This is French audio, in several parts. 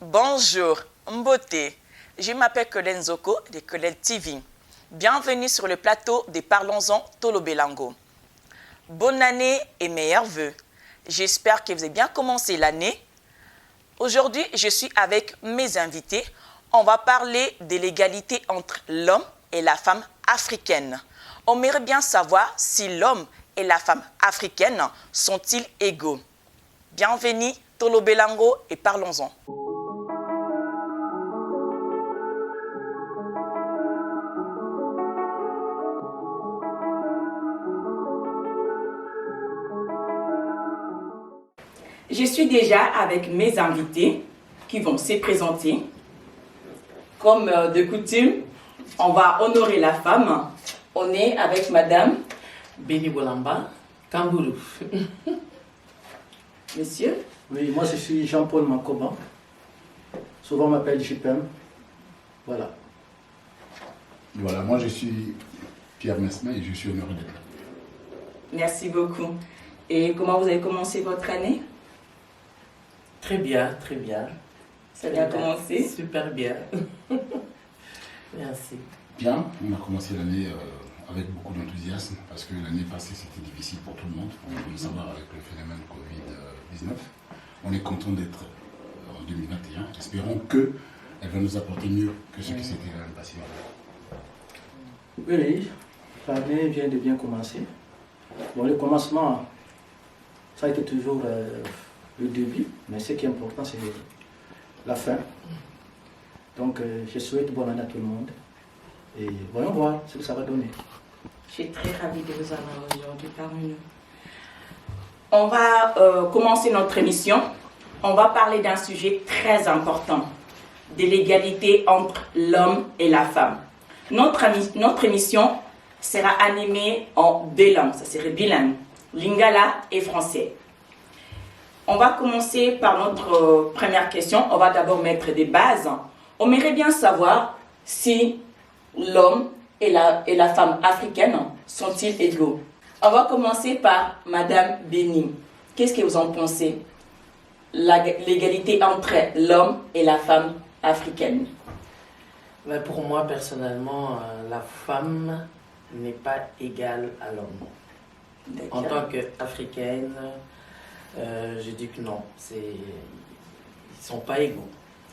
Bonjour, Mbote. Je m'appelle Colette Nzoko de Colette TV. Bienvenue sur le plateau de Parlons-en Tolobelango. Bonne année et meilleurs vœux. J'espère que vous avez bien commencé l'année. Aujourd'hui, je suis avec mes invités. On va parler de l'égalité entre l'homme et la femme africaine. On aimerait bien savoir si l'homme et la femme africaine sont-ils égaux. Bienvenue, Tolobelango, et parlons-en. Je suis déjà avec mes invités qui vont se présenter. Comme de coutume, on va honorer la femme. On est avec Madame Béni Bolamba, Kambourou. Monsieur. Oui, moi je suis Jean-Paul Makoba. Souvent on m'appelle JPM. Voilà. Voilà, moi je suis Pierre Mesme et je suis honoré d'être là. Merci beaucoup. Et comment vous avez commencé votre année? Très bien, très bien. Ça a bien commencé? Super bien. Merci. Bien, on a commencé l'année avec beaucoup d'enthousiasme parce que l'année passée c'était difficile pour tout le monde, on peut le savoir avec le phénomène Covid-19. On est content d'être en 2021. Espérons qu'elle va nous apporter mieux que ce que c'était l'année passée. Oui, l'année vient de bien commencer. Bon, le commencement, ça a été toujours le début, mais ce qui est important, c'est la fin. Donc, je souhaite bonne année à tout le monde. Et voyons voir ce que ça va donner. Je suis très ravie de vous avoir aujourd'hui parmi nous. On va commencer notre émission. On va parler d'un sujet très important, de l'égalité entre l'homme et la femme. Notre émission sera animée en deux langues, ça serait bilingue, lingala et français. On va commencer par notre première question. On va d'abord mettre des bases. On aimerait bien savoir si l'homme et la femme africaine sont-ils égaux. On va commencer par Madame Béni. Qu'est-ce que vous en pensez? L'égalité entre l'homme et la femme africaine. Mais pour moi, personnellement, la femme n'est pas égale à l'homme. En tant qu'africaine, je dis que non, ils ne sont pas égaux.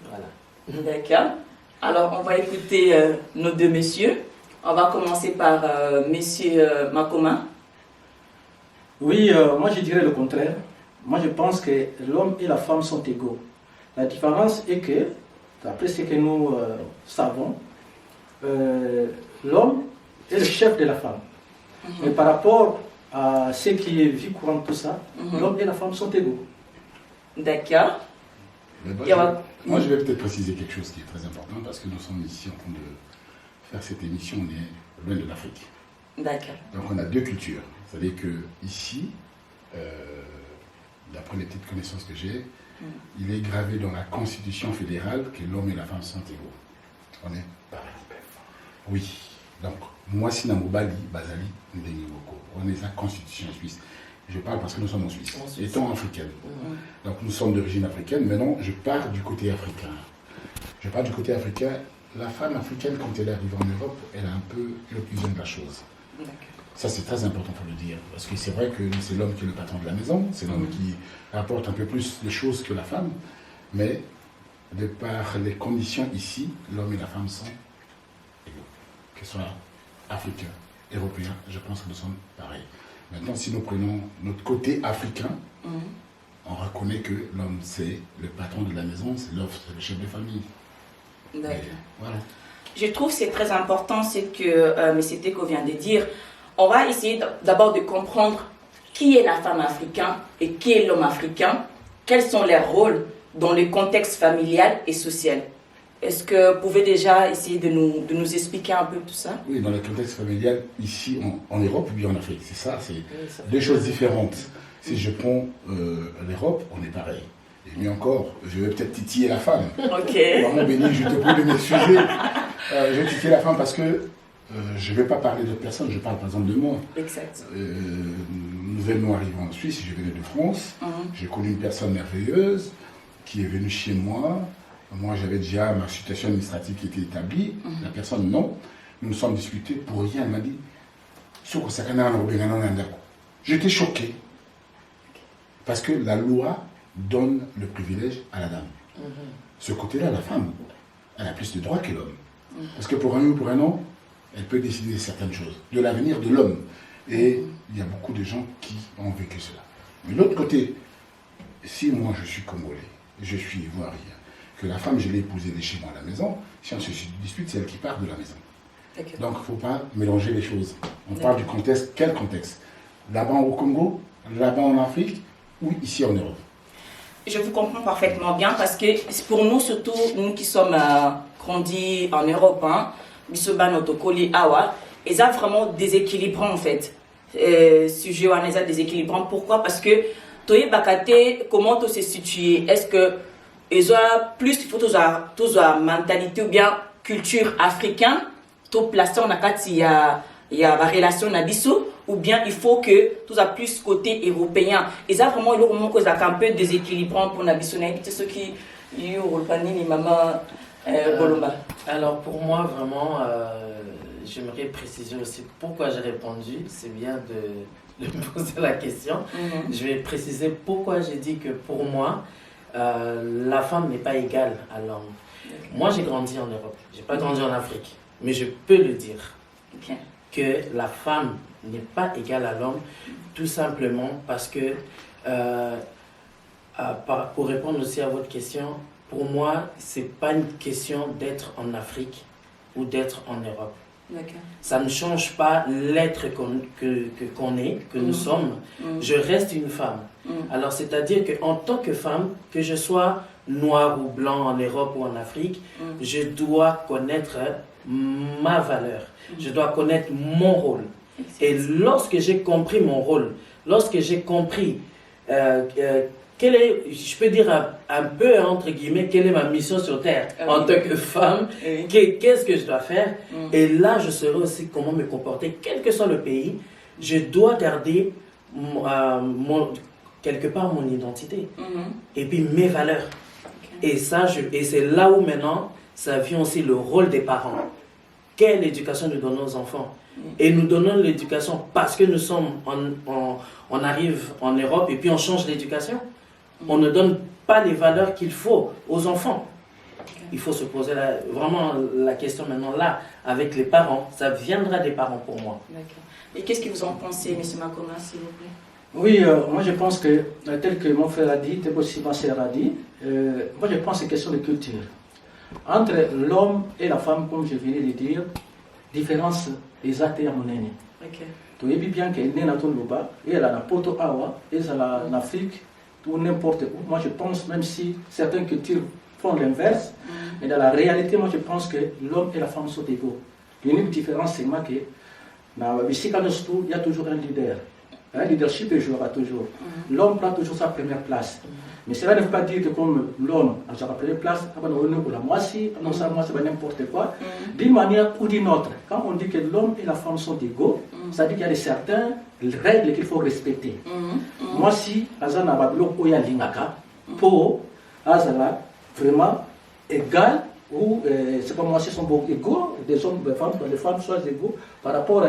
Voilà. D'accord. Alors, on va écouter nos deux messieurs. On va commencer par Monsieur Makoma. Oui, moi je dirais le contraire. Moi je pense que l'homme et la femme sont égaux. La différence est que, d'après ce que nous savons, l'homme est le chef de la femme. Mais par rapport à ce qui est vie courante, tout ça, l'homme et la femme sont égaux. D'accord. Moi, je vais peut-être préciser quelque chose qui est très important parce que nous sommes ici en train de faire cette émission, on est loin de l'Afrique. D'accord. Donc on a deux cultures. C'est-à-dire que ici, d'après les petites connaissances que j'ai, il est gravé dans la Constitution fédérale que l'homme et la femme sont égaux. On est pareil. Oui. Donc, moi, Sinamo Bali, Bazali, Ndengiboko. On est la Constitution suisse. Je parle parce que nous sommes en Suisse, étant africaine. Donc nous sommes d'origine africaine. Maintenant, je pars du côté africain. Je pars du côté africain. La femme africaine, quand elle arrive en Europe, elle a un peu l'opinion de la chose. Ça, c'est très important pour le dire. Parce que c'est vrai que c'est l'homme qui est le patron de la maison. C'est l'homme qui apporte un peu plus de choses que la femme. Mais, de par les conditions ici, l'homme et la femme sont égaux. Que ce soit africains, européens, je pense que nous sommes pareils. Maintenant, si nous prenons notre côté africain, on reconnaît que l'homme, c'est le patron de la maison, c'est le chef de famille. D'accord. Voilà. Je trouve que c'est très important ce que M. Teko vient de dire. On va essayer d'abord de comprendre qui est la femme africaine et qui est l'homme africain, quels sont leurs rôles dans le contexte familial et social. Est-ce que vous pouvez déjà essayer de nous expliquer un peu tout ça? Oui, dans le contexte familial, ici en Europe ou bien en Afrique, c'est ça, c'est deux choses différentes. Si je prends l'Europe, on est pareil. Et mieux encore, je vais peut-être titiller la femme. Ok. Maman Béni, je te prie de m'excuser. Je vais titiller la femme parce que je ne vais pas parler d'autres personnes, je parle par exemple de moi. Exact. Nouvellement arrivé en Suisse, je venais de France. J'ai connu une personne merveilleuse qui est venue chez moi Moi, j'avais déjà ma situation administrative qui était établie. La personne, non. Nous nous sommes disputés pour rien. Elle m'a dit, j'étais choqué. Parce que la loi donne le privilège à la dame. Ce côté-là, la femme, elle a plus de droits que l'homme. Parce que pour un oui ou pour un non, elle peut décider de certaines choses, de l'avenir de l'homme. Et il y a beaucoup de gens qui ont vécu cela. Mais de l'autre côté, si moi je suis congolais, je suis ivoirien, que la femme, je l'ai épousée de chez moi à la maison, si on se dispute, c'est elle qui part de la maison. Donc il ne faut pas mélanger les choses. On parle du contexte. Quel contexte? Là-bas au Congo, là-bas en Afrique, ou ici en Europe? Je vous comprends parfaitement bien parce que pour nous, surtout nous qui sommes grandis en Europe, Bisoba Notokoli Awa, ils ont vraiment déséquilibrant en fait. Sujet à déséquilibrant. Pourquoi? Parce que Toye Bakate, comment tout se situer? Est-ce que ils ont plus, il faut tous la mentalité ou bien culture africaine, tout placé en akati, il y a la relation nabiso, ou bien il faut que tout a plus côté européen. Et ça vraiment, il y a un peu déséquilibrant pour nabiso. C'est ce qui y a maman Bolomba. Alors pour moi, vraiment, j'aimerais préciser aussi pourquoi j'ai répondu. C'est bien de me poser la question. Je vais préciser pourquoi j'ai dit que pour moi, la femme n'est pas égale à l'homme. Moi, j'ai grandi en Europe. Je n'ai pas grandi en Afrique. Mais je peux le dire que la femme n'est pas égale à l'homme, tout simplement parce que, pour répondre aussi à votre question, pour moi, ce n'est pas une question d'être en Afrique ou d'être en Europe. Ça ne change pas l'être qu'on est, que nous sommes. Je reste une femme. Alors, c'est-à-dire qu'en tant que femme, que je sois noire ou blanc en Europe ou en Afrique, je dois connaître ma valeur. Je dois connaître mon rôle. Et lorsque j'ai compris mon rôle, lorsque j'ai compris quelle est, je peux dire un peu entre guillemets, quelle est ma mission sur Terre en tant que femme, qu'est-ce que je dois faire, et là je saurai aussi comment me comporter, quel que soit le pays. Je dois garder quelque part mon identité et puis mes valeurs. Et c'est là où maintenant ça vient aussi le rôle des parents. Quelle éducation nous donnons aux enfants? Et nous donnons l'éducation parce que nous sommes, on arrive en Europe et puis on change l'éducation. On ne donne pas les valeurs qu'il faut aux enfants. Il faut se poser vraiment la question maintenant là, avec les parents. Ça viendra des parents pour moi. D'accord. Et qu'est-ce que vous en pensez, M. Makoma, s'il vous plaît? Oui, moi je pense que, tel que mon frère a dit, tel que aussi ma sœur a dit, moi je pense que c'est une question de culture. Entre l'homme et la femme, comme je venais de dire, différence exacte à mon aîné. Tu sais bien qu'elle est dans ton loba, et elle a la poto awa, et elle a en Afrique, ou n'importe où. Moi je pense, même si certaines cultures font l'inverse, mais dans la réalité, moi je pense que l'homme et la femme sont égaux. L'unique différence, c'est que dans le il y a toujours un leader. Un leadership jouera toujours. L'homme prend toujours sa première place. Mais cela ne veut pas dire que comme l'homme a sa première place, moi c'est n'importe quoi. D'une manière ou d'une autre, quand on dit que l'homme et la femme sont égaux, ça veut dire qu'il y a certaines règles qu'il faut respecter. Moi si Azana Bablo Oya Lingaka, pour Azala vraiment égal, ou c'est pas moi si sont égaux, des hommes, les femmes soient égaux par rapport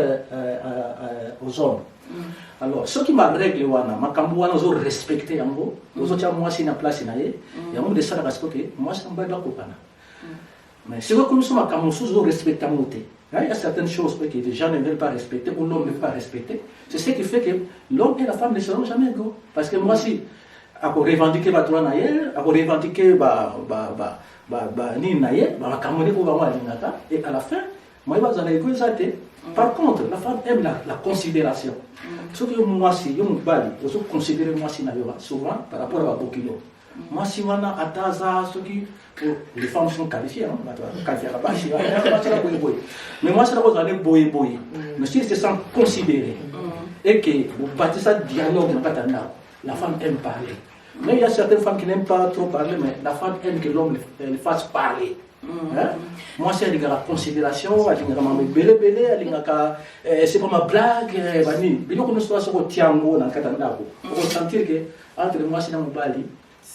aux hommes. Alors, ce qui m'a réglé, je vais respecter, je vais moi si na place na ye, ya mo de ça respecter, moi c'est un bail d'akopana. Mais si vous sommes à Camus, vous respectez monter. Il y a certaines choses que les gens ne veulent pas respecter ou l'homme ne veut pas respecter. C'est ce qui fait que l'homme et la femme ne seront jamais égaux. Parce que moi si à revendiquer ma droit naïe, à revendiquer ni naïe, ma camoufler pour vraiment l'ingata, et à la fin, moi je vais aller égaliser. Par contre, la femme aime la considération. Ce que moi, si je me considère moi si souvent par rapport à Bokilo. Moi, si on a Ataza, les femmes sont qualifiées, mais moi, c'est la chose boy. Mais si c'est sans considérer et que vous bâtissez ça dialogue, la femme aime parler. Mais il y a certaines femmes qui n'aiment pas trop parler, mais la femme aime que l'homme les fasse parler. Moi, c'est la considération, c'est comme ma blague, il faut que nous soyons au tiango dans le Katanga. On va sentir que entre moi et Bali,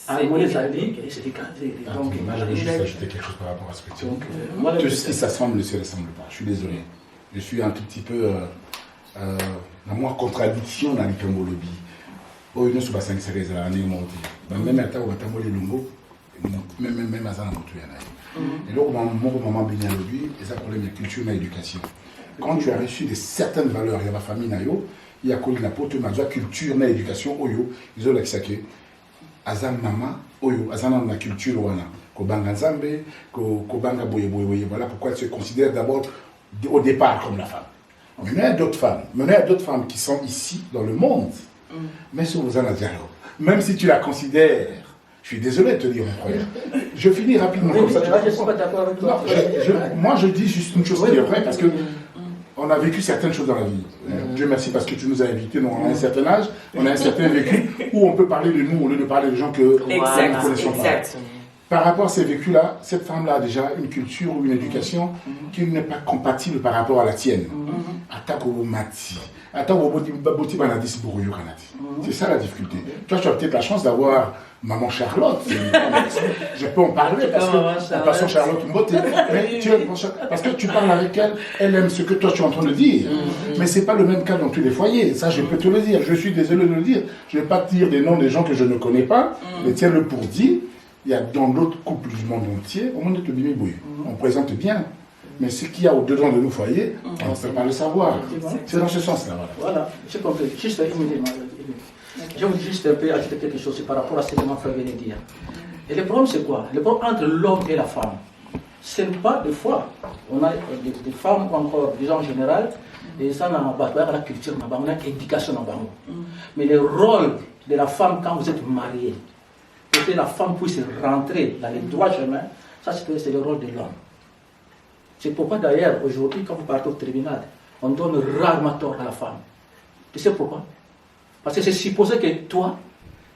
Harmonie Zali et c'est écrasé. Donc, moi, j'avais juste ajouté quelque chose par rapport à ce que tu donc, tout ce qui s'assemble ne se ressemble pas. Je suis désolé. Je suis un tout petit peu dans moi contradiction dans les Cambolobi. Oh, nous sommes à 5 séries à l'année montée. Même à Taou, à les Lungo, même à Zana Moutouana. Et là, maman bien aujourd'hui, et ça problème de culture et d'éducation. Quand tu as reçu certaines valeurs, il y a la famille Nayo, il y a la pote, la culture et l'éducation, Oyo, ils ont l'accès Azam Mama, Oyo, Azam la culture, Wana, Kobanga Nzambe, Kobanga Boye Boye Boye. Voilà pourquoi elle se considère d'abord au départ comme la femme. Maintenant, il y a d'autres femmes qui sont ici dans le monde, mais sur vous en avez même si tu la considères. Je suis désolé de te dire, mon frère. Je finis rapidement comme ça. Je ne suis pas d'accord avec toi. Moi, je dis juste une chose qui est vraie, parce que on a vécu certaines choses dans la vie. Dieu merci parce que tu nous as invités. Nous, on a un certain âge, on a un certain vécu, où on peut parler de nous au lieu de parler de gens que nous ne connaissons pas. Par rapport à ces vécus-là, cette femme-là a déjà une culture ou une éducation qui n'est pas compatible par rapport à la tienne. C'est ça la difficulté. Toi, tu as peut-être la chance d'avoir Maman Charlotte. Je peux en parler parce que façon Charlotte Mbote. Parce que tu parles avec elle, elle aime ce que toi tu es en train de dire. Mais ce n'est pas le même cas dans tous les foyers. Ça, je peux te le dire. Je suis désolé de le dire. Je ne vais pas te dire des noms des gens que je ne connais pas, mais tiens-le pour dire. Il y a dans d'autres couples du monde entier, au monde de Bimiboué. On présente bien. Mais ce qu'il y a au-dedans de nos foyers, on ne peut pas le savoir. C'est dans ce sens-là. Voilà, j'ai compris. Juste je veux juste un peu ajouter quelque chose par rapport à ce que mon frère vient de dire. Et le problème, c'est quoi? Le problème entre l'homme et la femme. Ce n'est pas des fois. On a des femmes encore, disons en général, et ça, on a la culture, on a l'éducation. Mais le rôle de la femme quand vous êtes marié, pour que la femme puisse rentrer dans les droits chemins, ça c'est le rôle de l'homme. C'est pourquoi d'ailleurs aujourd'hui quand vous partez au tribunal, on donne rarement tort à la femme. Tu sais pourquoi? Parce que c'est supposé que toi,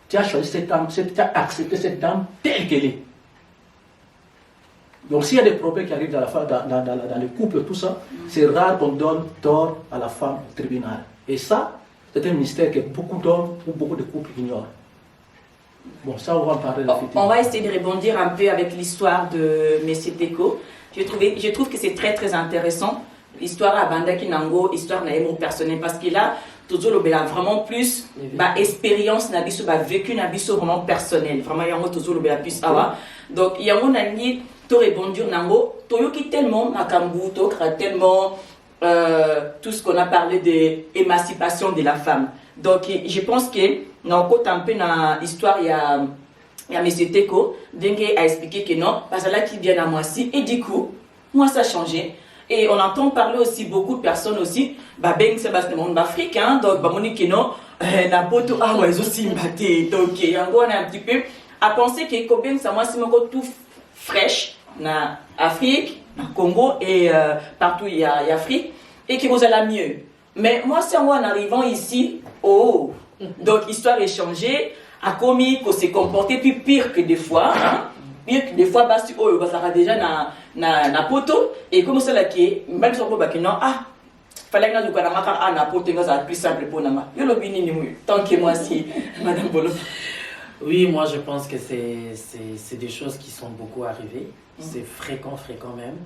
tu as choisi cette dame, tu as accepté cette dame telle qu'elle est. Donc s'il y a des problèmes qui arrivent dans le couple, tout ça, c'est rare qu'on donne tort à la femme au tribunal. Et ça, c'est un mystère que beaucoup d'hommes ou beaucoup de couples ignorent. Bon, ça, on va en parler. On va essayer de rebondir un peu avec l'histoire de Messie Teko. Je trouve que c'est très très intéressant. L'histoire à Bandaki Nango, l'histoire d'amour personnel, parce qu'il a toujours vraiment plus expérience, vécu vraiment personnel. Vraiment, il y a toujours plus. Donc, il y a tout rebondir Nango, Toyoki tellement, Makambu, tellement tout ce qu'on a parlé de l'émancipation de la femme. Donc, je pense que dans l'histoire, il y a M. Teko, Dengue a expliqué que non, parce que là qui vient à moi aussi, et du coup, moi ça a changé. Et on entend parler aussi beaucoup de personnes aussi, ben c'est le monde africain, donc on dit que non, n'a pas tout, ils aussi batté, donc on a un petit peu à penser que Kobeng, ça moi c'est tout fraîche, na Afrique, na Congo et partout il y a Afrique, et que vous allez mieux. Mais moi, c'est en arrivant ici, donc l'histoire est changée, a commis qu'on s'est comporté puis pire que des fois, parce que ça sera déjà na poto et comme ça là qui même si on peut pas non fallait que nous connaissions na poto ça va plus simple pour nous. Yo l'opinion ni tant que moi si madame Bolo. Oui, moi je pense que c'est des choses qui sont beaucoup arrivées, c'est fréquent même.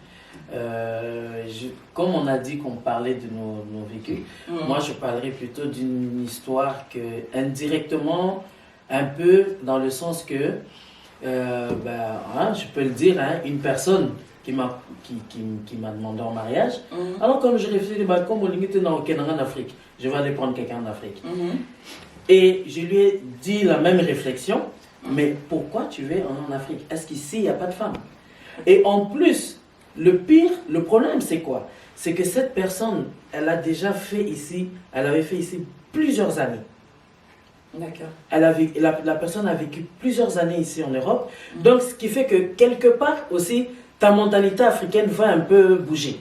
Comme on a dit qu'on parlait de nos vécus, moi je parlerai plutôt d'une histoire que indirectement, un peu dans le sens que, je peux le dire, une personne qui m'a demandé en mariage, alors comme je réfléchis, comme on limite en Afrique, je vais aller prendre quelqu'un en Afrique. Et je lui ai dit la même réflexion, mais pourquoi tu veux en Afrique? Est-ce qu'ici il n'y a pas de femmes? Et en plus, le problème c'est quoi? C'est que cette personne, elle avait fait ici plusieurs années. D'accord. La personne a vécu plusieurs années ici en Europe. Donc ce qui fait que quelque part aussi, ta mentalité africaine va un peu bouger.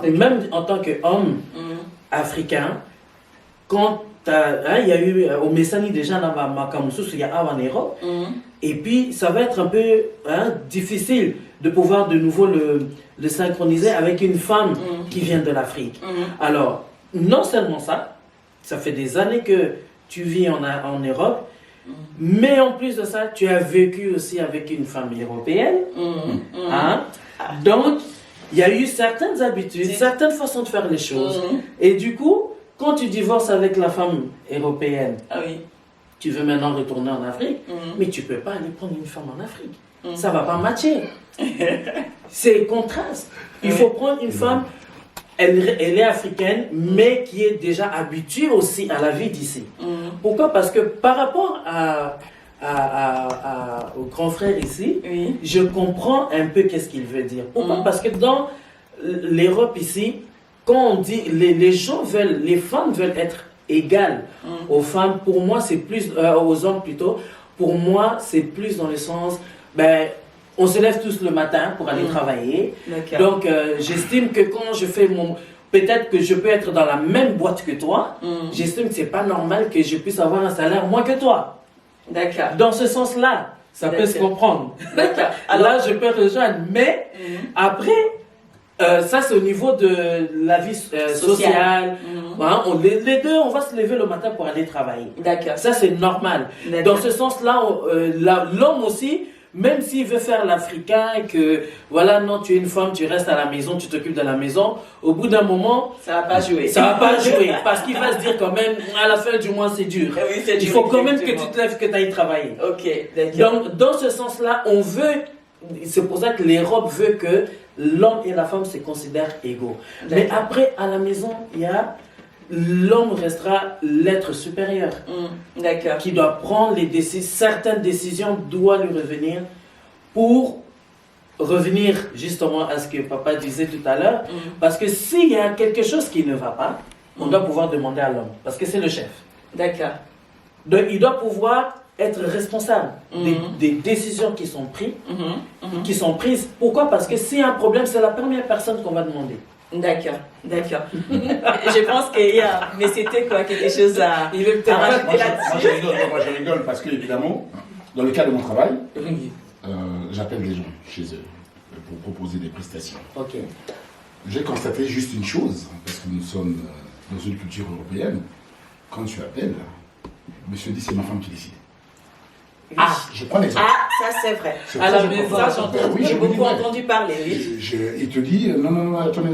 Même en tant qu'homme africain, quand il y a eu au Messani déjà dans Makamousous, il y a en Europe, et puis ça va être un peu difficile de pouvoir de nouveau le synchroniser avec une femme qui vient de l'Afrique. Alors, non seulement ça fait des années que tu vis en Europe, Mais en plus de ça, tu as vécu aussi avec une femme européenne. Hein? Donc, il y a eu certaines habitudes, certaines façons de faire les choses. Et du coup, quand tu divorces avec la femme européenne, tu veux maintenant retourner en Afrique, mais tu ne peux pas aller prendre une femme en Afrique. Ça ne va pas matcher. C'est contraste. Il faut prendre une femme, elle est africaine, mais qui est déjà habituée aussi à la vie d'ici. Pourquoi? Parce que par rapport au grand frère ici, je comprends un peu qu'est-ce qu'il veut dire. Pourquoi? Parce que dans l'Europe ici, quand on dit les femmes veulent être égales aux femmes, pour moi c'est plus, aux hommes plutôt, pour moi c'est plus dans le sens, on se lève tous le matin pour aller travailler. Donc j'estime que quand je fais peut-être que je peux être dans la même boîte que toi, j'estime que c'est pas normal que je puisse avoir un salaire moins que toi. D'accord. Dans ce sens-là, ça peut se comprendre. D'accord. Alors là, je peux rejoindre. Mais après, ça c'est au niveau de la vie sociale. Hein, les deux, on va se lever le matin pour aller travailler. D'accord. Ça c'est normal. Dans ce sens-là, l'homme aussi, même s'il veut faire l'Africain, que voilà, non, tu es une femme, tu restes à la maison, tu t'occupes de la maison, au bout d'un moment, ça va pas jouer. Ça va pas jouer, parce qu'il va se dire quand même, à la fin du mois, c'est dur. Oui, c'est dur. Il faut quand même que tu te lèves, que tu ailles travailler. Ok, d'accord. Donc, dans ce sens-là, on veut, c'est pour ça que l'Europe veut que l'homme et la femme se considèrent égaux. Mais après, à la maison, l'homme restera l'être supérieur. D'accord. Qui doit prendre certaines décisions doivent lui revenir pour revenir justement à ce que papa disait tout à l'heure. Parce que s'il y a quelque chose qui ne va pas, on doit pouvoir demander à l'homme. Parce que c'est le chef. D'accord. Donc il doit pouvoir être responsable des décisions qui sont prises. Pourquoi? Parce que s'il y a un problème, c'est la première personne qu'on va demander. D'accord, d'accord. Je pense qu'il y a... Mais c'était quoi, quelque chose à rajouter là-dessus? Moi je rigole parce que, évidemment, dans le cadre de mon travail, j'appelle des gens chez eux pour proposer des prestations. Ok. J'ai constaté juste une chose, parce que nous sommes dans une culture européenne. Quand tu appelles, monsieur dit c'est ma femme qui décide. Je prends l'exemple. Ça c'est vrai. À la maison, j'ai beaucoup entendu parler, oui. Il te dit, non, attendez.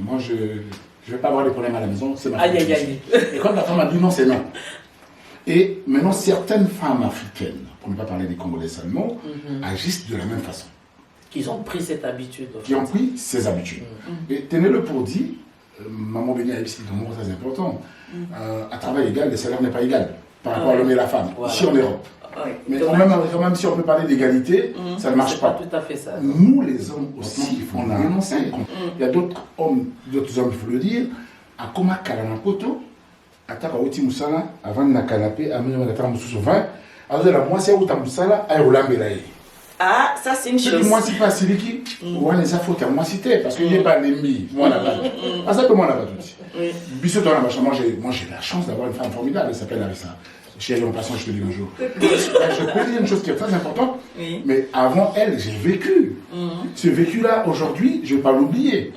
Moi, je ne vais pas avoir des problèmes à la maison, c'est ma femme. Aïe. Et quand la femme a dit non, c'est non. Et maintenant, certaines femmes africaines, pour ne pas parler des Congolais seulement, agissent de la même façon. Qu'ils ont pris cette habitude. Qui ont pris ces habitudes. Et tenez-le pour dit, maman bénie a ici, c'est très important. À travail égal, le salaire n'est pas égal par rapport à l'homme et la femme, ici en Europe. Mais même si on peut parler d'égalité, ça ne marche pas. Tout à fait ça. Nous, les hommes aussi, on a un enseigne. Il y a d'autres hommes, il faut le dire, à Koma Kalanapoto, à Takawiti Moussala, avant de canapé, à Minamata Moussouvan, à la moitié où Tamoussala, à Rolambelaye. Ah, ça c'est une chose. Moi, c'est pas Siliki, ou on les a fautes à moi citer, parce qu'il n'y a pas l'ennemi, moi là-bas. Ah, ça peut moi là-bas tout de suite. Bissot, moi j'ai la chance d'avoir une femme formidable, elle s'appelle Larissa. Chérie, en passant, je te dis un jour. Je peux dire une chose qui est très importante, mais avant elle, j'ai vécu. Ce vécu-là, aujourd'hui, je ne vais pas l'oublier.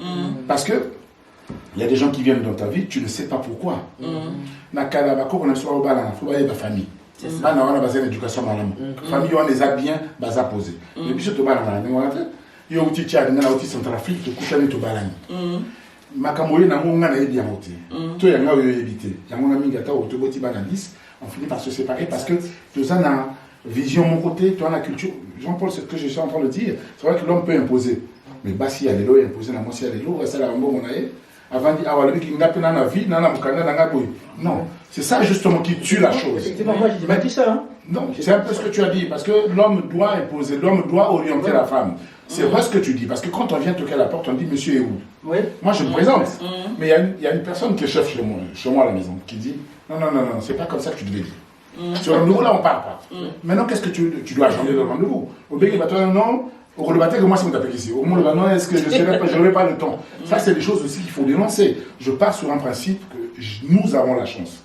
Parce que il y a des gens qui viennent dans ta vie, tu ne sais pas pourquoi. Nakalabako, on a soit au bal, il faut aller dans la famille. On a besoin d'éducation, madame. Famille, on les a bien posés. Et puis, surtout, il y a aussi des Centrafrique, qui couchent à l'Etobalani. Makamoye na monga na yebi yango te. To yanga oyo yebite. Yango na mingi ata otoboti bana 10, on finit par se séparer parce que tout ça na vision mon côté, toi la culture. Jean-Paul, c'est ce que je suis en train de dire. C'est vrai que l'homme peut imposer. Mais basi ya lelo imposer na moi si ya lelo, ça la rambo monaye. Avant dit awala ki ngape na na vie, na na mukanda na ngaboy. Non, c'est ça justement qui tue la chose. Effectivement, moi j'ai pas dit ça. Hein. Non, c'est un peu ce que tu as dit parce que l'homme doit imposer, l'homme doit orienter la femme. C'est vrai ce que tu dis, parce que quand on vient toquer à la porte, on dit monsieur est où? Oui. Moi je me présente, mais il y a une personne qui est chef chez moi à la maison, qui dit non, c'est pas comme ça que tu devais dire. Sur le rendez-vous là, on parle pas. Maintenant, qu'est-ce que tu dois changer de rendez-vous? Au béni, non, au rebattre que moi c'est mon appel ici. Au monde, non, est-ce que je n'aurai pas le temps? Ça, c'est des choses aussi qu'il faut dénoncer. Je pars sur un principe que nous avons la chance.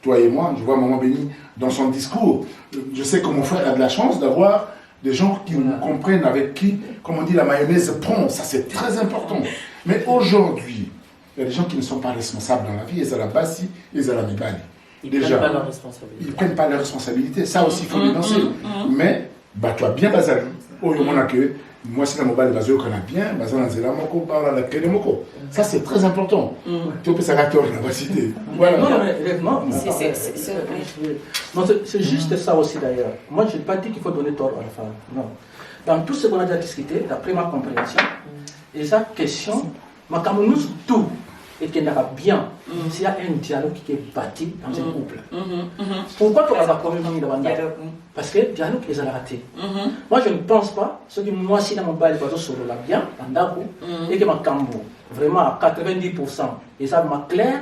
Toi et moi, je vois Maman Béni dans son discours. Je sais que mon frère a de la chance d'avoir des gens qui nous comprennent, avec qui, comme on dit, la mayonnaise prend. Ça, c'est très important. Mais aujourd'hui, il y a des gens qui ne sont pas responsables dans la vie. Ils ont la bassi, ils ont la mibali. Ils déjà, prennent pas leurs responsabilités. ils prennent pas leurs responsabilités. Ça aussi, il faut dénoncer. Mais, bah, toi, bien basali. Oh, il y a que moi, si la mobile basé au Canada bien, basé dans la moko, par la clé de moko. Ça, c'est très important. Tu peux s'arrêter la capacité. Voilà. Non, c'est juste ça aussi d'ailleurs. Moi, je n'ai pas dit qu'il faut donner tort à la femme. Non. Dans tout ce qu'on a déjà discuté, d'après ma compréhension, et sa question, ma nous tout et qu'il y a bien, s'il y a un dialogue qui est bâti dans un couple. Pourquoi tu vas quand même parce que le dialogue est raté. Moi, je ne pense pas, ce que moi, si dans mon bail, je suis bien, et que ma cambo, vraiment à 90%, et ça m'a clair,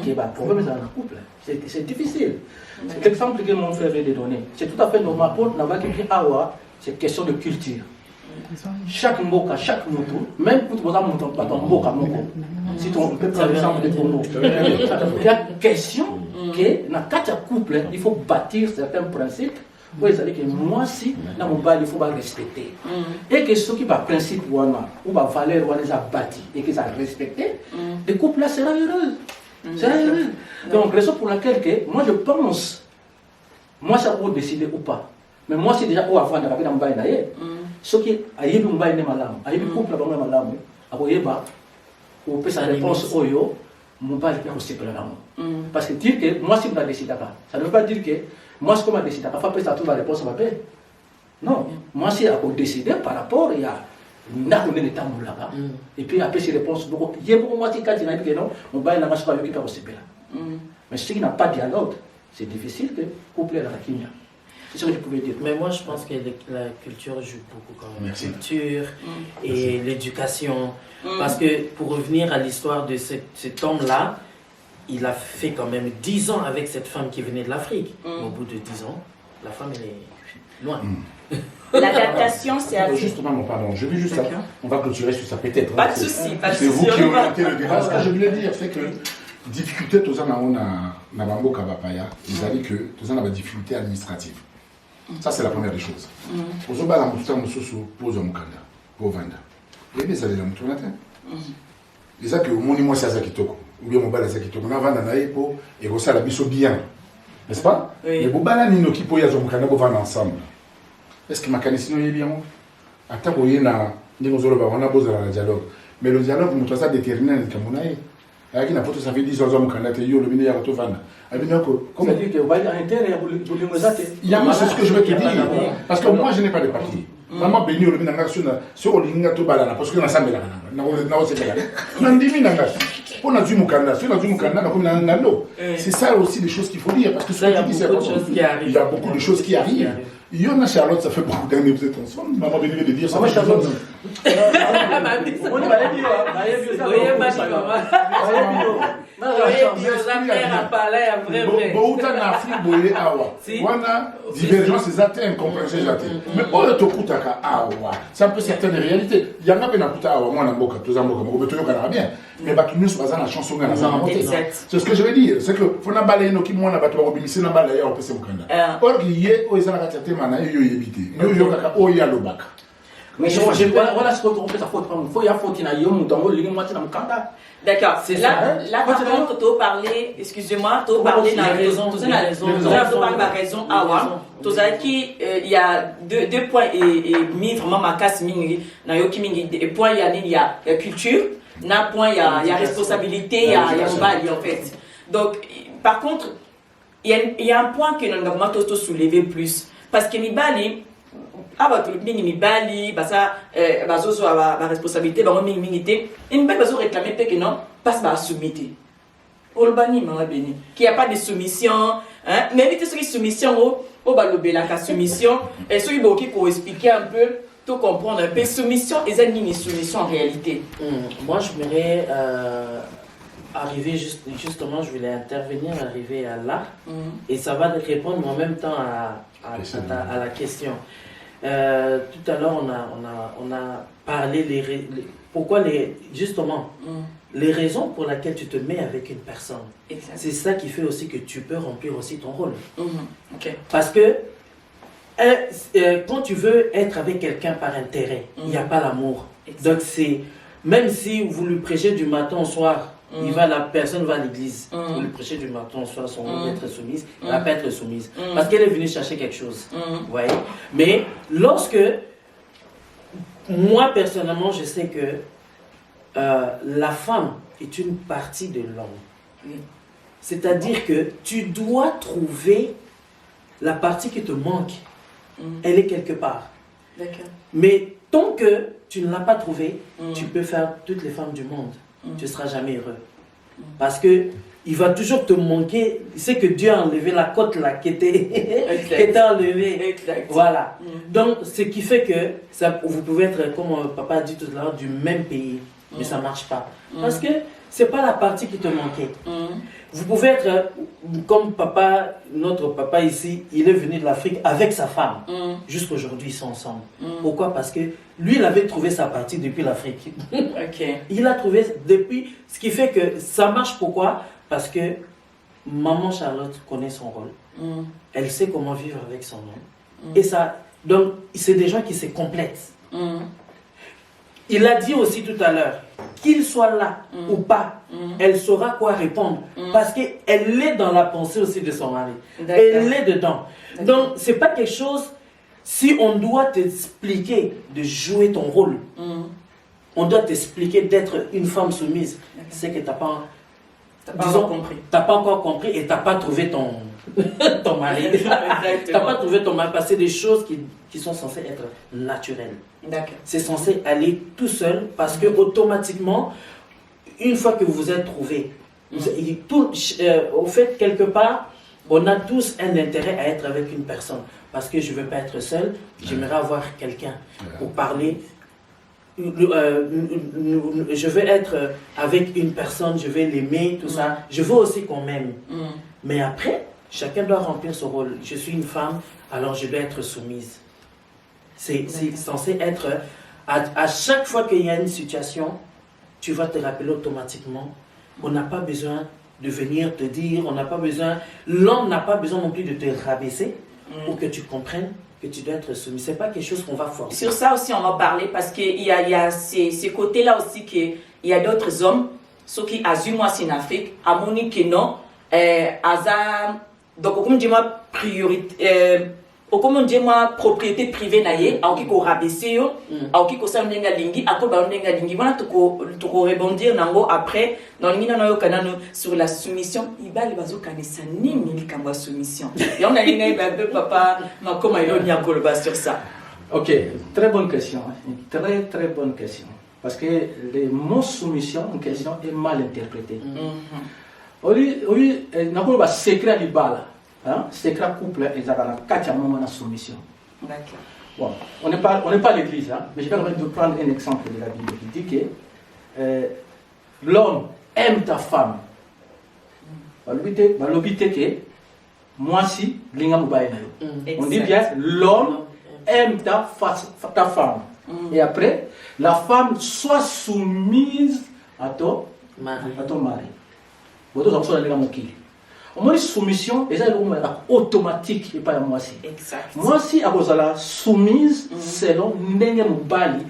qu'il y a un problème dans le couple. C'est difficile. C'est l'exemple que mon frère vient de donner. C'est tout à fait normal pour n'avoir qui dit c'est question de culture. Chaque mboka, chaque moto, même pour toi, mon mboka, si tu peux prendre l'exemple de Congo, il y a question que dans quatre couples, il faut bâtir certains principes. Oui, c'est-à-dire que moi, si, dans mon bail, il faut respecter. Et que ceux qui ont principe ou valeur ou les a bâtis et qu'ils ont respecté, les couples là seront heureux. Donc, raison pour laquelle moi je pense, moi ça peut décider ou pas. Mais moi c'est déjà avant de dans mon bail, ceux qui ont un bail de malam, un couple là malam, ou peut sa réponse au yo, mon bail est aussi pour l'amour. Parce que dire que moi si je décide pas, ça ne veut pas dire que moi ce que je décide pas, peut ça trouve la réponse à ma paix. Non, moi si je décider par rapport à là-bas. Et puis après ces réponses, il y a beaucoup de gens qui disent que non, mon bail n'a pas eu aussi bien. Mais ce qui n'a pas de dialogue, c'est difficile de coupler la Kenya. C'est ce que je pouvais dire. Mais moi, je pense que la culture joue beaucoup quand même. Merci. La culture et l'éducation. Parce que pour revenir à l'histoire de cet homme-là, il a fait quand même 10 ans avec cette femme qui venait de l'Afrique. Au bout de 10 ans, la femme, elle est loin. L'adaptation, c'est à Justement, pardon, je vais juste ça. On va clôturer sur ça peut-être. Pas de souci, pas de souci. C'est vous qui orientez le débat. Ce que je voulais dire, c'est que difficulté, tout ça, on a Nabambo Kabapaya, ils ont dit que tout ça, on a des difficultés administratives. Ça, c'est la première des choses. Aujourd'hui, la moussa moussou pose un mukanda pour vendre. Et bien, ça les a moutouna. Ils disent que mon immo c'est Azakitoko, ou bien mon bal Azakitoko, on a vendu un pour et ça la biso bien. N'est-ce pas? Mais bon, là, nous qui pouvons y aller pour vendre ensemble. Est-ce que ma canissino est bien? Attends, on a besoin d'un dialogue. Mais le dialogue, nous ça déterminer le Camerounais. Avec la photo, ça fait 10 ans que nous avons le ministère de Tovana. C'est-à-dire que vous allez à l'intérieur, c'est ce que je veux te dire. Parce que moi, je n'ai pas de papier. Maman béni au ministère national, sur le Linga Tobalana, parce que nous sommes là. C'est ça aussi des choses qu'il faut dire. Parce que il y a beaucoup de choses qui arrivent. Il y en a Charlotte, ça fait beaucoup d'années que vous êtes ensemble. Maman venait de dire ça. Charlotte. Divergence, c'est incompréhension. Mais on est au Koutaka Awa. C'est un peu certaines réalités. Il y en a bien à Koutaka Awa, moi, on a beaucoup de bien. Mais nous sommes dans la chanson. C'est ce que je veux dire. C'est que faut n'a balayer nos qui moi n'a pas trop obéissé n'a balayer au PC Mukanda. Or il y a au Isana Katate mana yo yebité. Yo kaka o ya lobaka. Mais je voilà ce qu'on fait ça faut il y a faute na yo mutango lingi mwati na Mukanda. D'accord. Là par contre tu parler, excusez-moi, tu parler dans la raison, tu parles de la raison awa. Tu sais qu'il y a deux points et mis vraiment ma casse mingi na yo ki mingi et point il y a culture. N'a point, il y a responsabilité, il y a mobile en fait. Donc, par contre, il y a un point que nous devons soulever plus. Parce que Mibali, ça, la responsabilité, il ne peut réclamer que non, passe à soumité. Qu'il n'y a pas de soumission, mais éviter ce qui est soumission, la soumission, et ceux qui pour expliquer un peu. Tout comprendre un peu. Soumission et une soumission en réalité. Moi, je voulais arriver justement, je voulais intervenir, arriver à là, et ça va répondre en même temps à la question. Tout à l'heure, on a parlé pourquoi justement les raisons pour lesquelles tu te mets avec une personne. C'est ça qui fait aussi que tu peux remplir aussi ton rôle. Okay. Parce que quand tu veux être avec quelqu'un par intérêt, il n'y a pas l'amour. Donc même si vous lui prêchez du matin au soir, la personne va à l'église pour le prêcher du matin au soir, son rôle d'être soumise, elle ne va pas être soumise. Parce qu'elle est venue chercher quelque chose. Vous voyez? Mais lorsque, moi personnellement, je sais que la femme est une partie de l'homme. C'est-à-dire que tu dois trouver la partie qui te manque. Elle est quelque part. Mais tant que tu ne l'as pas trouvée, tu peux faire toutes les femmes du monde. Tu ne seras jamais heureux. Parce que il va toujours te manquer. C'est que Dieu a enlevé la côte là qui était enlevée. Exact. Voilà. Donc, ce qui fait que vous pouvez être, comme papa a dit tout à l'heure, du même pays. Mais ça ne marche pas. Parce que ce n'est pas la partie qui te manquait. Vous pouvez être comme papa, notre papa ici, il est venu de l'Afrique avec sa femme. Jusqu'aujourd'hui, ils sont ensemble. Pourquoi? Parce que lui, il avait trouvé sa partie depuis l'Afrique. Il a trouvé depuis, ce qui fait que ça marche. Pourquoi? Parce que maman Charlotte connaît son rôle. Elle sait comment vivre avec son homme. Et ça, donc, c'est des gens qui se complètent. Il a dit aussi tout à l'heure, qu'il soit là ou pas, elle saura quoi répondre. Parce qu'elle est dans la pensée aussi de son mari. Elle est dedans. Donc, ce n'est pas quelque chose, si on doit t'expliquer de jouer ton rôle, on doit t'expliquer d'être une femme soumise, c'est que tu n'as pas, pas encore compris et tu n'as pas trouvé ton mari. Tu n'as pas trouvé ton mari parce que c'est des choses qui sont censées être naturelles. C'est censé aller tout seul parce que automatiquement, une fois que vous vous êtes trouvé, au fait, quelque part, on a tous un intérêt à être avec une personne. Parce que je ne veux pas être seul, j'aimerais avoir quelqu'un pour parler. Je veux être avec une personne, je vais l'aimer, tout ça. Je veux aussi qu'on m'aime. Mais après, chacun doit remplir son rôle. Je suis une femme, alors je dois être soumise. C'est censé être, à chaque fois qu'il y a une situation, tu vas te rappeler automatiquement. On n'a pas besoin de venir te dire, on n'a pas besoin, l'homme n'a pas besoin non plus de te rabaisser pour que tu comprennes que tu dois être soumis. Ce n'est pas quelque chose qu'on va forcer. Sur ça aussi, on va parler parce qu'il y a ces côtés-là aussi qu'il y a d'autres hommes, ceux qui assument moi en Afrique, à mon que non, donc comme dis-moi priorité. Comme moi propriété privée naie, aoki ko rabaisser yo, aoki ko sa ndenga lingi, ako ba ndenga lingi, voilà to rebondir nango après dans l'ingina na yo kanano sur la soumission, ibali bazo kanisa nini likamba soumission. Et on a une papa ma comment il y a kolba sur ça. Ok, très bonne question, une très bonne question, parce que le mot soumission en question est mal interprété. Oui, n'a pas secret libala. Secret couple et ça la soumission. Bon, on n'est pas l'église, mais je vais prendre un exemple de la Bible qui dit que l'homme aime ta femme. L'obité que moi si on dit bien l'homme aime ta femme. Et après, la femme soit soumise à ton mari. Moi, soumission, c'est automatique et pas moi si. Moi si, à soumise selon Nenga Mubali,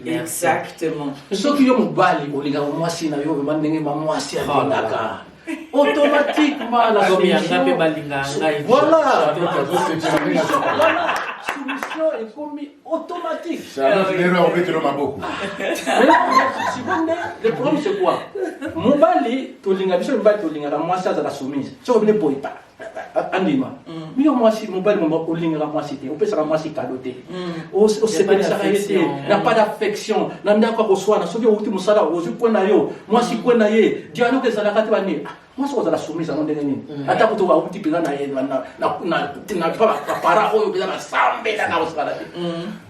exactement. Ce qui est Mubali, moi si, moi si, automatiquement la soumission. Voilà. Soumission est commis automatique. C'est une erreur, on met de l'homme à beaucoup. Le problème c'est quoi? Mobali, moi ça la soumise. Ça ne peut pas. Andima. Mais moi si mobali moi si on peut ça moi si cadoté. C'est pas ça n'a pas d'affection. N'a pas qu'on soit na soki ultimo sala ozu kwenda yo. Moi si kwenda ye. Dialogue ça la katibani. Moi ça la soumise à ndenge nini. Ata ko to wa ulti pila na pas para oyo pila na sambe na osala.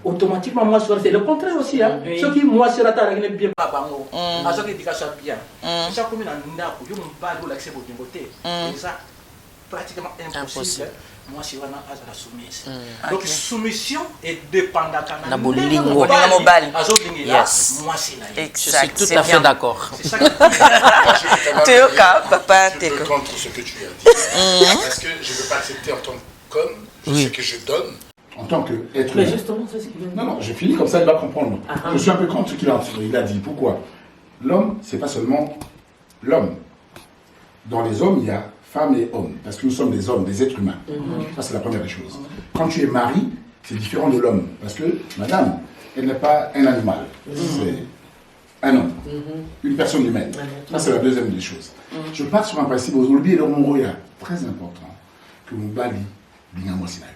Automatiquement moi c'est le contraire aussi hein. Ce qui moi c'est la tara bien papa ngo. A ce qui dit ça bien. Ça comme na ndako yo mbali la accès au côté. Ça pratiquement impossible. Moi, c'est vraiment la soumise. Donc, soumission est dépendante de la yes. Moi, c'est la je suis tout à fait d'accord. Je suis contre ce que tu as dit. Parce que je ne veux pas accepter en tant qu'homme, je sais que je donne. En tant qu'être. Mais justement, c'est ce qu'il vient de dire. Non, je finis comme ça, il va comprendre. Je suis un peu contre ce qu'il a dit. Pourquoi? L'homme, c'est pas seulement l'homme. Dans les hommes, il y a femme et homme, parce que nous sommes des hommes, des êtres humains. Ça, c'est la première des choses. Quand tu es mari, c'est différent de l'homme, parce que madame, elle n'est pas un animal, c'est un homme, une personne humaine. Ça, c'est la deuxième des choses. Je pars sur un principe, aujourd'hui, le mot très important, que mon bali, binamo sinayo.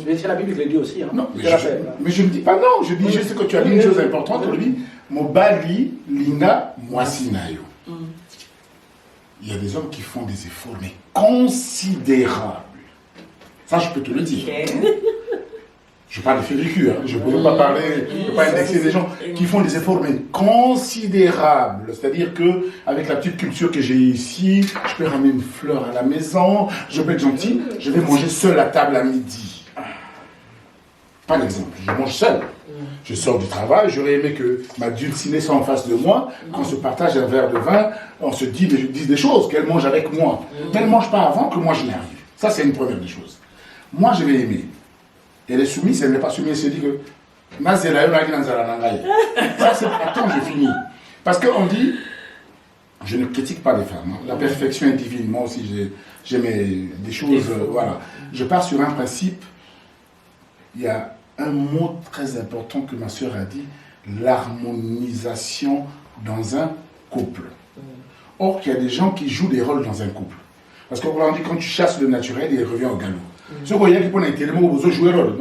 C'est la Bible qui le dit aussi. Hein. Non, mais je ne dis pas non, je dis juste que tu as dit une chose importante, aujourd'hui, mon bali, linga, moisinayo. Il y a des hommes qui font des efforts, mais considérables. Ça, je peux te le dire. Je parle de fait vécu, hein. Je ne peux pas parler, je ne peux pas indexer des gens qui font des efforts, mais considérables. C'est-à-dire qu'avec la petite culture que j'ai ici, je peux ramener une fleur à la maison, je peux être gentil, je vais manger seul à table à midi. Pas l'exemple, je mange seul. Je sors du travail, j'aurais aimé que ma dulcinée soit en face de moi, qu'on se partage un verre de vin, on se dit des choses, qu'elle mange avec moi. Elle ne mange pas avant que moi je n'arrive. Ça, c'est une première des choses. Moi, je vais aimer. Elle est soumise, elle n'est pas soumise, elle se dit que ça, c'est attends, je finis. Parce qu'on dit, je ne critique pas les femmes. Hein. La perfection est divine. Moi aussi, j'ai des choses. Voilà. Je pars sur un principe. Il y a un mot très important que ma soeur a dit, l'harmonisation dans un couple. Or, il y a des gens qui jouent des rôles dans un couple. Parce qu'on dit, quand tu chasses le naturel, il revient au galop. Ce qu'il y a qui peut être vous jouer rôle.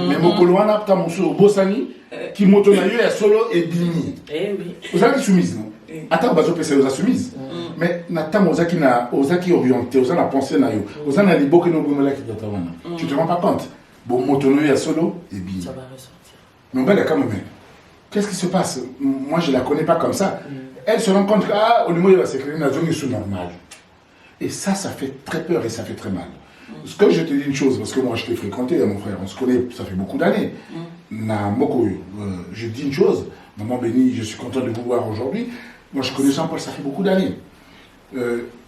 Mais Mokoloana, tu as mon Bosani, qui motonayo est solo et bini. Vous avez soumise, non? Attends, vous avez soumise. Mais Nathan, vous avez orienté, vous avez pensé, vous avez dit beaucoup de gens. Tu ne te rends pas compte? Bon, motonayo est solo et bini. Ça va ressortir. Mais on va quand même. Qu'est-ce qui se passe? Moi, je ne la connais pas comme ça. Elle se rend compte que, au niveau de la sécurité, la zone est sous-normale. Et ça fait très peur et ça fait très mal. Ce que je te dis une chose, parce que moi je t'ai fréquenté, mon frère, on se connaît, ça fait beaucoup d'années. Je dis une chose, maman bénie, je suis content de vous voir aujourd'hui. Moi je connais Jean-Paul, ça fait beaucoup d'années.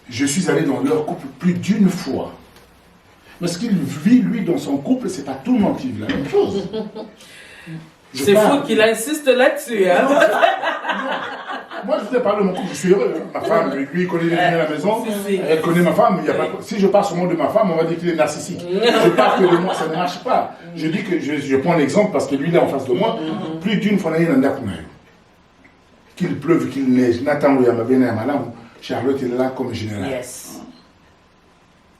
Je suis allé dans leur couple plus d'une fois. Mais ce qu'il vit, lui, dans son couple, c'est pas tout le monde qui vit la même chose. C'est fou qu'il insiste là-dessus. Hein? Non. Moi, je vous ai parlé de mon couple, je suis heureux. Ma femme, lui, il connaît les à la maison. Elle connaît ma femme. Il y a pas... Si je parle seulement de ma femme, on va dire qu'il est narcissique. Je parle que de moi, ça ne marche pas. Je dis que je prends l'exemple parce que lui, il est en face de moi. Plus d'une fois, il y a un qu'il pleuve, qu'il neige. Nathan, Charlotte est là comme général. Yes.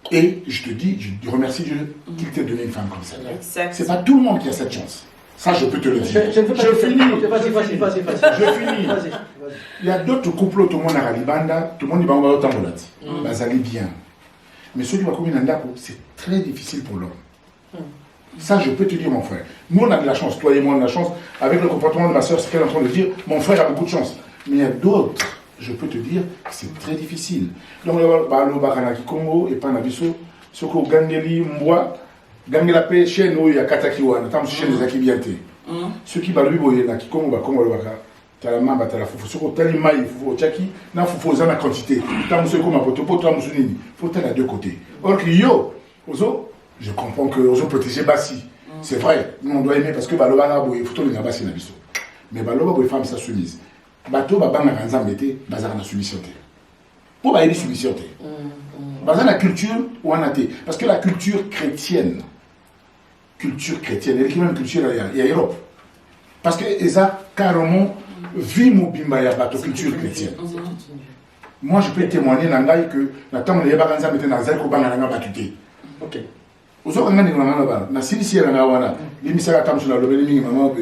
Et je te dis, je remercie Dieu qu'il t'ait donné une femme comme ça. Exact. C'est pas tout le monde qui a cette chance. Ça, je peux te le dire. Je finis. Vas-y. Je finis. Il y a d'autres couples, tout le monde a Ralibanda, tout le monde va autant de l'autre. Ça allait bien. Mais ceux qui vont communiquer c'est très difficile pour l'homme. Ça, je peux te dire, mon frère. Nous, on a de la chance. Toi et moi, on a de la chance. Avec le comportement de ma soeur, c'est qu'elle est en train de dire, mon frère a beaucoup de chance. Mais il y a d'autres, je peux te dire, que c'est très difficile. Donc, le Baranaki Congo et Panabiso, ce qu'on gagne, moi, gagne la paix chez nous, il y a Katakiwana, tant que chez les Akibianté. Ceux qui balouent, il y a qui Congo, Congo, le Baka. Talama batala fufu soko talima il faut tchaki na fufu za na quantité tant monsieur comme poto poto monsieur nini faut à deux côtés or que yo ozo je comprends que ozo protéger Bassi c'est vrai nous on doit aimer parce que baloba na boye faut les Bassi na biso mais baloba boye femme ça soumise bato ba banga kanza mete bazara na soumission té pour ba y soumission té bazara la culture ou anaté parce que la culture chrétienne elle est même culture il y a Europe parce que eza carrément vie mobimba ya bato culture chrétienne. Moi je peux témoigner nangai que na temps les baganza meten na zai ko banga na batute. OK. Ozo kanga ni ngana ba na silisi na wana. Limisaka tamsu na lobeli mingi maman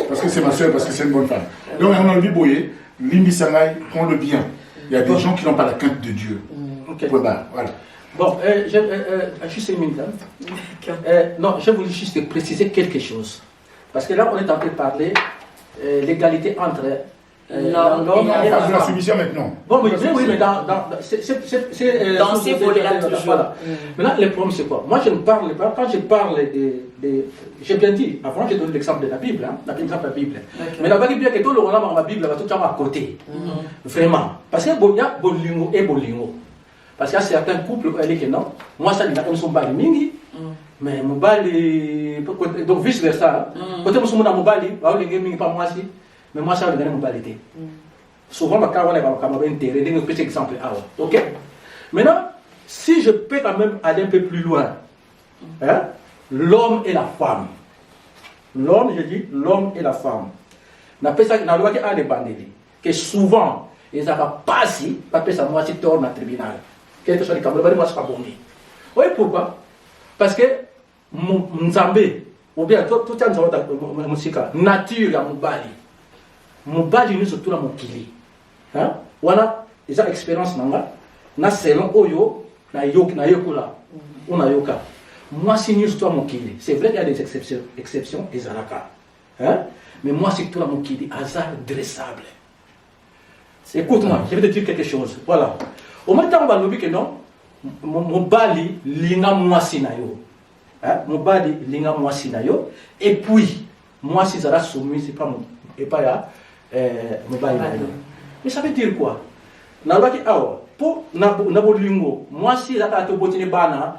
parce que c'est ma soeur parce que c'est une bonne femme. Donc on a le boyer, limbisangai prend le bien. Il y a des gens qui n'ont pas la crainte de Dieu. OK. Voilà. Bon, juste une minute. Non, je voulais juste préciser quelque chose. Parce que là on est en train de parler l'égalité entre l'homme et la femme. La soumission maintenant. Bon, oui, mais dans ces volets-là toujours. Voilà. Maintenant, le problème c'est quoi? Moi, je ne parle pas, quand je parle j'ai bien dit, avant j'ai donné l'exemple de la Bible, l'exemple de la Bible. Okay. Mais la Bible, bien que tout le monde dans la Bible, va tout à côté. Vraiment. Parce qu'il y a bolingo et bolingo. Parce qu'il y a certains couples qui disent que non, moi ça, ils sont bali mingi. Mais mobali donc vice versa côté musumu na mobali ba olingi mingi pas moi si mais moi ça le gagner mobalité Souvent, on un petit exemple. Ok? Maintenant, si je peux quand même aller un peu plus loin, hein, l'homme et la femme. L'homme, je dis l'homme et la femme. Dans la loi qui a des bandits, que souvent, ils n'ont pas si, pas ça, moi, si tort dans le tribunal. Quelque chose de Cameroun, moi, c'est pas bon. Oui, pourquoi? Parce que, Nzambé, ou bien, tout le temps, nature, il y a mon bali, nous, surtout, mon kili. Hein? Voilà, ils ont expérience, na selon Oyo, na Yokola, ou na Yoka. Moi, si nous sommes mon kili, c'est vrai qu'il y a des exceptions, des alaka. Hein? Mais moi, c'est tout mon kili, hasard dressable. Écoute-moi, je vais te dire quelque chose. Voilà. Au même temps, on va nous dire que non, mon bali, linga moi sinayo. Mon bali, linga moi sinayo. Et puis, moi, si ça soumis, c'est pas mon. Et pas là, mon bali. Mais ça veut dire quoi? Na loi qui a, pour Nabolingo, moi, si ça a été bottiné bana,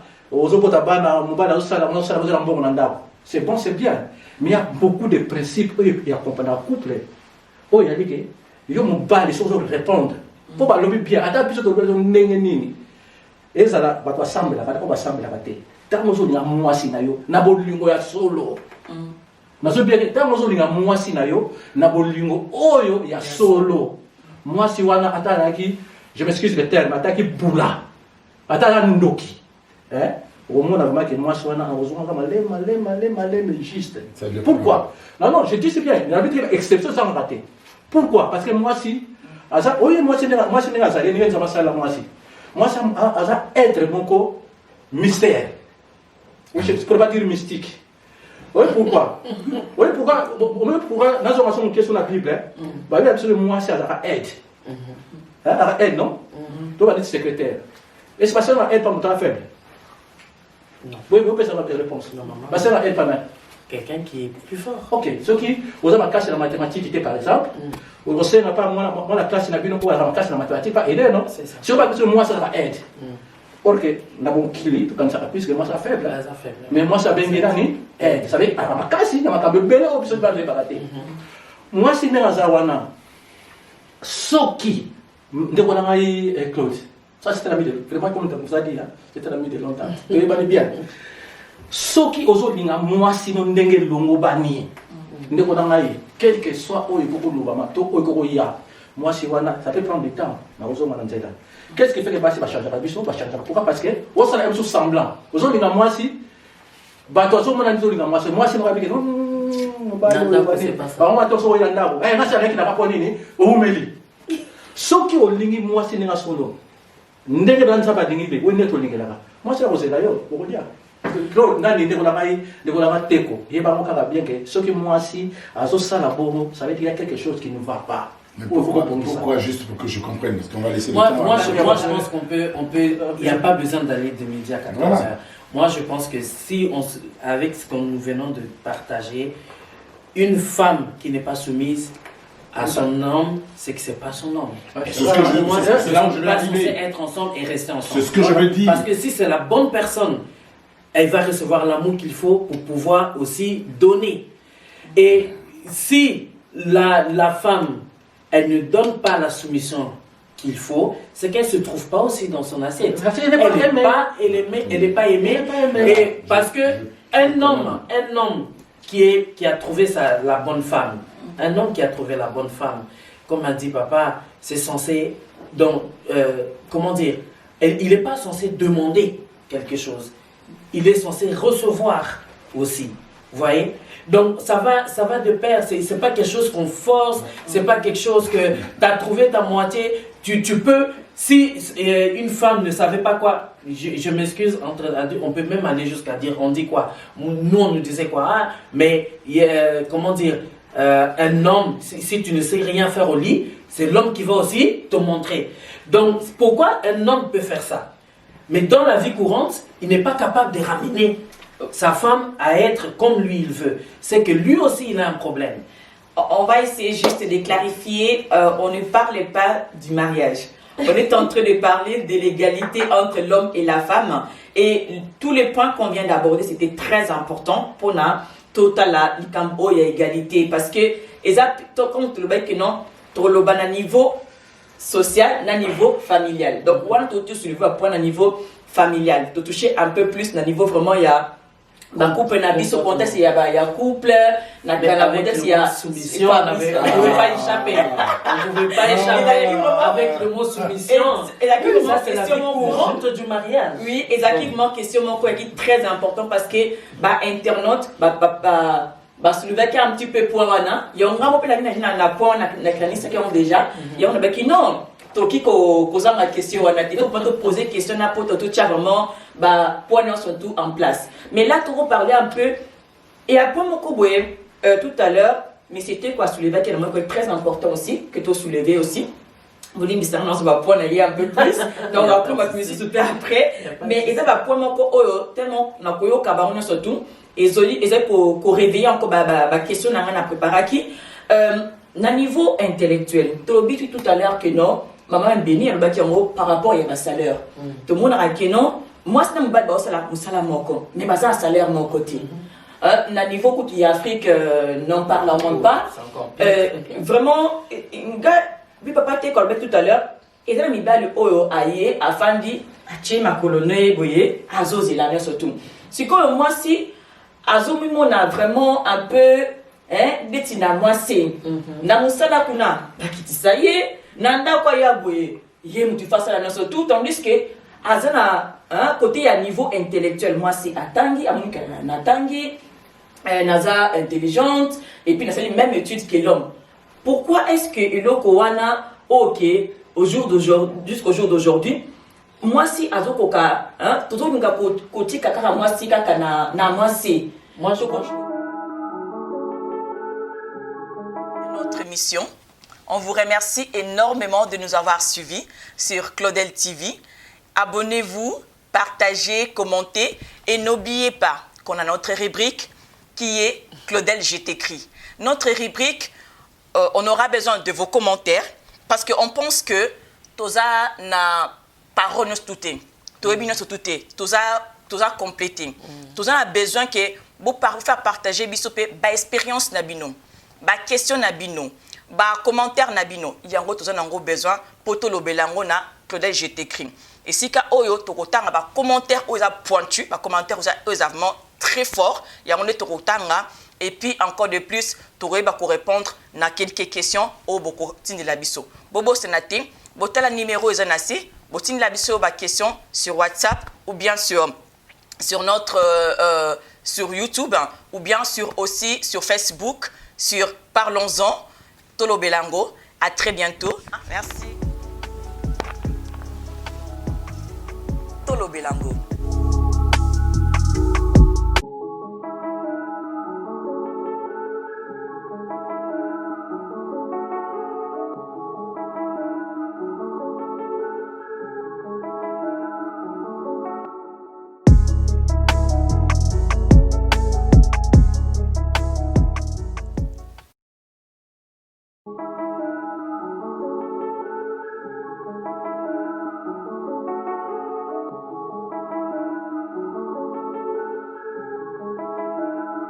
c'est bon, c'est bien. Mais il y a beaucoup de principes qui accompagnent le couple. Oh, il y a dit que il y a mon bal, les choses répondre. Pour pas le bien, à ta puissance de l'ennemi. Et ça va s'assembler, on va s'assembler la bataille. Tant que nous avons moi si nayo, Nabolingo ya solo. Nous avons bien que tant que nous avons moi si nayo, Nabolingo oyo ya solo. Moi si wana atanaki, je m'excuse le terme, atanaki boula, atanaki ndoki. Au moins, on a que moi, je suis juste. Pourquoi? Non, je dis c'est bien. Il y a une exception sans rater. Pourquoi? Parce que moi, si. Oui, moi, c'est moi, ça être mon mystère. Je ne peux pas dire mystique. Oui, pourquoi? Oui, pourquoi? Pourquoi? Dans une question de la Bible, moi, c'est aide. Aide, non? Tu vas dire secrétaire. Et c'est parce que aide pas mon temps faible. Non. Oui, vous pouvez savoir des réponses. Non, maman. Bah, c'est pas mal. Quelqu'un qui est plus fort. Ok, ceux qui, vous avez ma classe de la mathématique, par exemple, vous savez, moi, la classe de la classe de la mathématique, pas aider, non? C'est ça. Si on va dire moi, ça va aider. Or que, nous avons kili, tout comme ça, puisque moi, ça faible. Mais moi, ça vient bien, aide. Ça veut dire, ma classe, il y a ma belle option de parler. Moi, si nous avons ceux qui, nous avons Claude. Ça, c'était l'ami de. Vraiment, comme vous avez dit, c'était l'ami de longtemps. Vous voyez bien. Ce qui aujourd'hui, moi, si nous n'avons longo bani, nous avons quel que soit où il faut moi, si ça peut prendre du temps. Qu'est-ce qui fait que ça va changer? Pourquoi? Parce que, on s'en a semblant. Aujourd'hui, moi, si, moi, si, moi, si, moi, si, ndenge banza ba dingile wende to lingela moi c'est la yo bokodia nani ndeko na mateko yeba moka bien que ce qui moi si azo sala bobo ça veut dire qu'il y a quelque chose qui ne va pas. Mais pourquoi juste pour que je comprenne parce qu'on va laisser moi, le temps. Moi je pense qu'on peut il n'y a pas besoin d'aller de midi à 14h. Voilà. Moi je pense que si on avec ce que nous venons de partager, une femme qui n'est pas soumise à son homme, c'est que c'est pas son homme. C'est ce que c'est là où je dois être ensemble et rester ensemble. C'est ce que je veux dire. Parce que si c'est la bonne personne, elle va recevoir l'amour qu'il faut pour pouvoir aussi donner. Et si la femme, elle ne donne pas la soumission qu'il faut, c'est qu'elle ne se trouve pas aussi dans son assiette. Elle n'est pas aimée. Et parce que un homme qui a trouvé la bonne femme, un homme qui a trouvé la bonne femme, comme a dit papa, c'est censé, donc, comment dire, il n'est pas censé demander quelque chose. Il est censé recevoir aussi. Vous voyez? Donc ça va de pair. C'est pas quelque chose qu'on force. C'est pas quelque chose que tu as trouvé ta moitié. Tu peux. Si une femme ne savait pas quoi, je m'excuse, on peut même aller jusqu'à dire, on dit quoi? Nous on nous disait quoi? Mais comment dire? Un homme, si tu ne sais rien faire au lit, c'est l'homme qui va aussi te montrer. Donc, pourquoi un homme peut faire ça? Mais dans la vie courante, il n'est pas capable de ramener sa femme à être comme lui il veut. C'est que lui aussi, il a un problème. On va essayer juste de clarifier. On ne parle pas du mariage. On est en train de parler de l'égalité entre l'homme et la femme. Et tous les points qu'on vient d'aborder, c'était très important pour nous. Total la égalité parce que comme tu le dis que non toloba na niveau social, na niveau familial. Donc, on a tout soulevé à point à niveau familial. De toucher un peu plus na niveau vraiment, il y a un couple, na bis au contexte, il y a couple, na contexte, il y a soumission. On ne pouvait pas échapper. On ne pouvait pas échapper avec le mot soumission. Exactement, Ça, c'est la vie courante du mariage. Oui, exactement, question qui est très important parce que, internaute, soulever un petit peu point wana il y a un grand peu na point na craniste qui ont déjà il y a un qui non toki ko poser ma question wana tu peux te poser question na pour tout ça vraiment point non sont tout en place mais là tu vas parler un peu et après mon koboye tout à l'heure mais c'était quoi soulever qui est très important aussi que tu soulever aussi vous voulez me non ça va point aller un peu plus donc après ma musique super après mais et ça va point mon ko tellement na koyo kabaron surtout et pour réveiller encore la question qu'on a préparée na niveau intellectuel tu as dit tout à l'heure que non maman béni elle va dire par rapport à ma salaire tout le monde a dit que non moi c'est un bad salaire mais c'est un salaire mon côté na niveau où il y a Afrique n'en parle pas vraiment gars bi papa te kolbe tout à l'heure et là mi ba le oyo aye afandi ache ma colonne boye azozela surtout c'est comme moi si Azumi mona vraiment un peu betina moi c'est na musala kuna bakitisa ye nanda kwa ya boye ye mutu face la nation tout tandis que azana côté à niveau intellectuel moi c'est atangi amuka na tangi naza intelligente et puis na fait les mêmes études que l'homme. Pourquoi est-ce que eloko wana OK au jour d'aujourd'hui jusqu'au jour d'aujourd'hui moi si azokoka toujours nga kotika kaka moi si kaka na moi c'est moi je notre émission. On vous remercie énormément de nous avoir suivis sur Claudel TV. Abonnez-vous, partagez, commentez et n'oubliez pas qu'on a notre rubrique qui est Claudel je t'écris. Notre rubrique on aura besoin de vos commentaires parce qu'on pense que toza na parole tout toza complété toza a besoin que vous faire partager bisope ba expérience na bino ba question na bino ba commentaire na bino yango toza nango besoin poto lobelango na Claudel je t'écris et si ka oyo tokotanga ba commentaire oza pointu ba commentaire oza vraiment très fort yango ne tokotanga et puis encore de plus t'aurais ba ko répondre na quelques questions au boko tindi la biso bobo senati botala numéro ezanasi botini la biso ba question sur WhatsApp ou bien sur notre sur YouTube ou bien aussi sur Facebook sur Parlons-en Tolo Belango. À très bientôt. Merci. Tolo Belango.